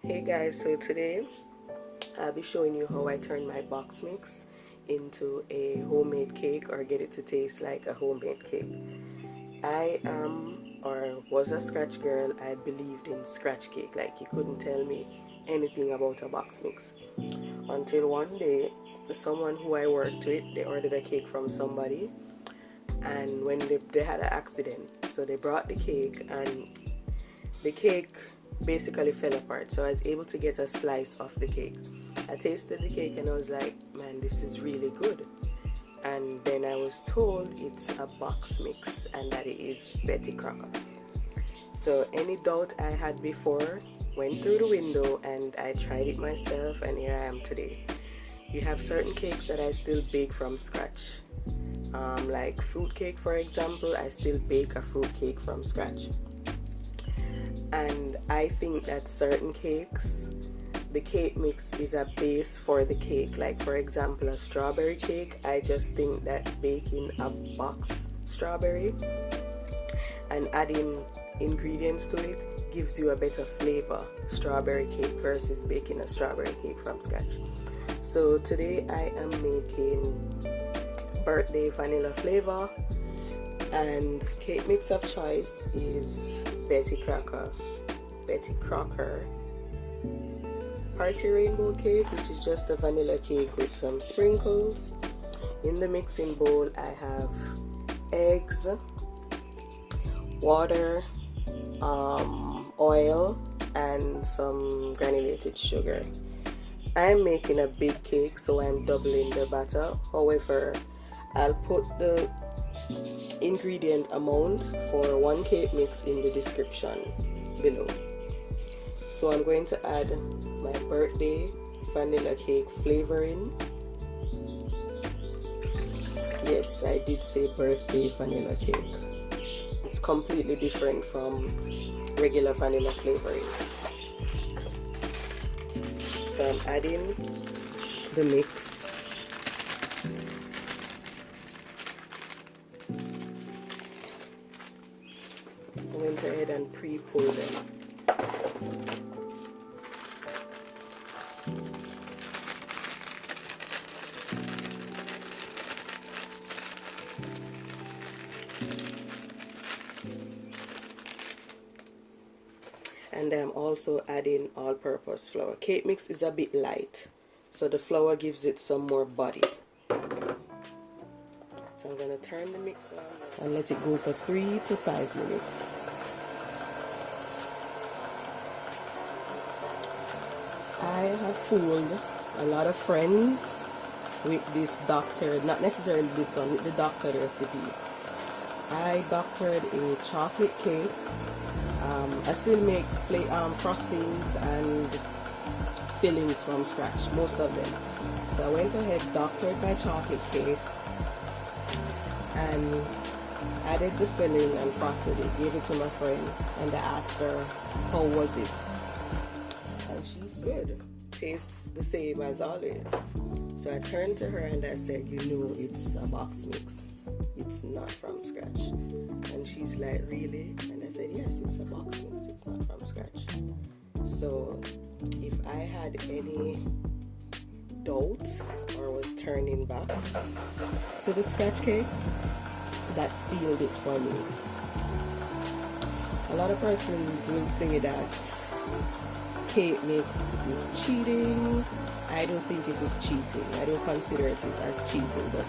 Hey guys, so today I'll be showing you how I turn my box mix into a homemade cake, or get it to taste like a homemade cake. I am, or was, a scratch girl. I believed in scratch cake, like you couldn't tell me anything about a box mix. Until one day, someone who I worked with, they ordered a cake from somebody, and when they had an accident, so they brought the cake, and the cake basically fell apart. So I was able to get a slice of the cake. I tasted the cake and I was like, man, this is really good. And then I was told it's a box mix and that it is Betty Crocker. So any doubt I had before went through the window, and I tried it myself, and here I am today. You have certain cakes that I still bake from scratch. Like fruit cake, for example, I still bake a fruit cake from scratch. And I think that certain cakes, the cake mix is a base for the cake. Like for example, a strawberry cake, I just think that baking a box strawberry and adding ingredients to it gives you a better flavor, strawberry cake, versus baking a strawberry cake from scratch. So today I am making birthday vanilla flavor, and cake mix of choice is Betty Crocker Party Rainbow Cake, which is just a vanilla cake with some sprinkles. In the mixing bowl I have eggs, water, oil, and some granulated sugar. I'm making a big cake, so I'm doubling the batter. However, I'll put the ingredient amount for one cake mix in the description below. So I'm going to add my birthday vanilla cake flavoring. Yes, I did say birthday vanilla cake. It's completely different from regular vanilla flavoring. So I'm adding the mix. I went ahead and pre-pulled them. And I'm also adding all-purpose flour. Cake mix is a bit light, so the flour gives it some more body. So I'm going to turn the mix on and let it go for 3 to 5 minutes. I have fooled a lot of friends with this doctored, not necessarily this one, with the doctored recipe. I doctored a chocolate cake. I still make frostings and fillings from scratch, most of them. So I went ahead, doctored my chocolate cake, and added the filling and frosted it, gave it to my friend, and I asked her how was it, and she's good, tastes the same as always. So I turned to her and I said, you know, it's a box mix, it's not from scratch. And she's like, really? And I said, yes, it's a box mix, it's not from scratch. So if I had any doubt or was turning back to the scratch cake, that sealed it for me. A lot of persons will say that cake mix is cheating. I don't think it is cheating. I don't consider it as cheating, but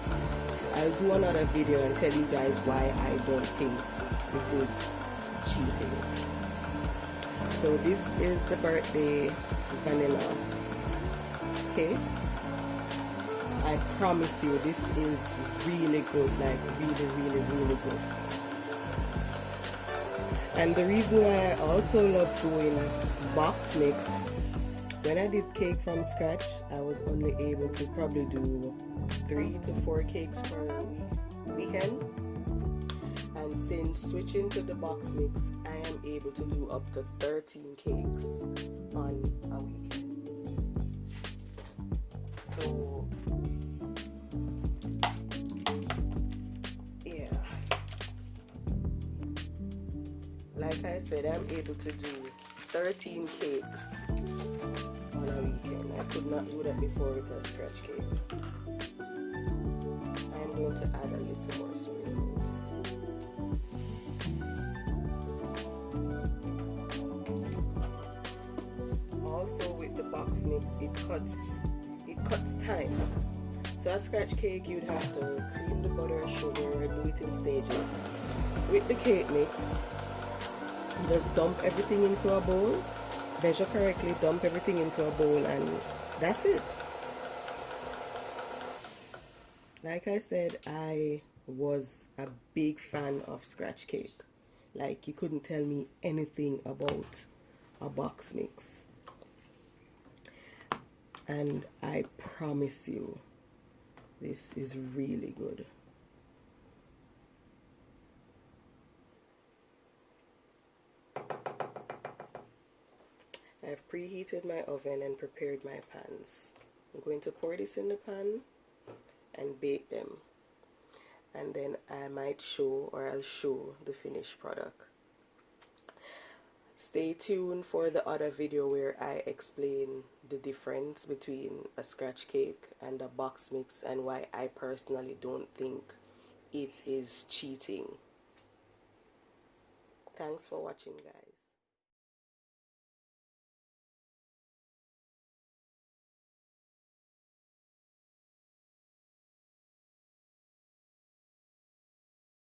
I'll do another video and tell you guys why I don't think it is cheating. So this is the birthday vanilla cake. I promise you, this is really good, like really good. And the reason why I also love doing box mix, when I did cake from scratch, I was only able to probably do 3 to 4 cakes per weekend. And since switching to the box mix, I am able to do up to 13 cakes on a weekend. So yeah, like I said, I'm able to do 13 cakes did not do that before with a scratch cake. I'm going to add a little more sprinkles. Also with the box mix, it cuts time. So a scratch cake, you'd have to cream the butter, sugar, do it in stages. With the cake mix, just dump everything into a bowl, measure correctly, dump everything into a bowl, and that's it. Like I said, I was a big fan of scratch cake. Like, you couldn't tell me anything about a box mix. And I promise you, this is really good. I've preheated my oven and prepared my pans. I'm going to pour this in the pan and bake them. And then I might show, or I'll show, the finished product. Stay tuned for the other video where I explain the difference between a scratch cake and a box mix and why I personally don't think it is cheating. Thanks for watching, guys.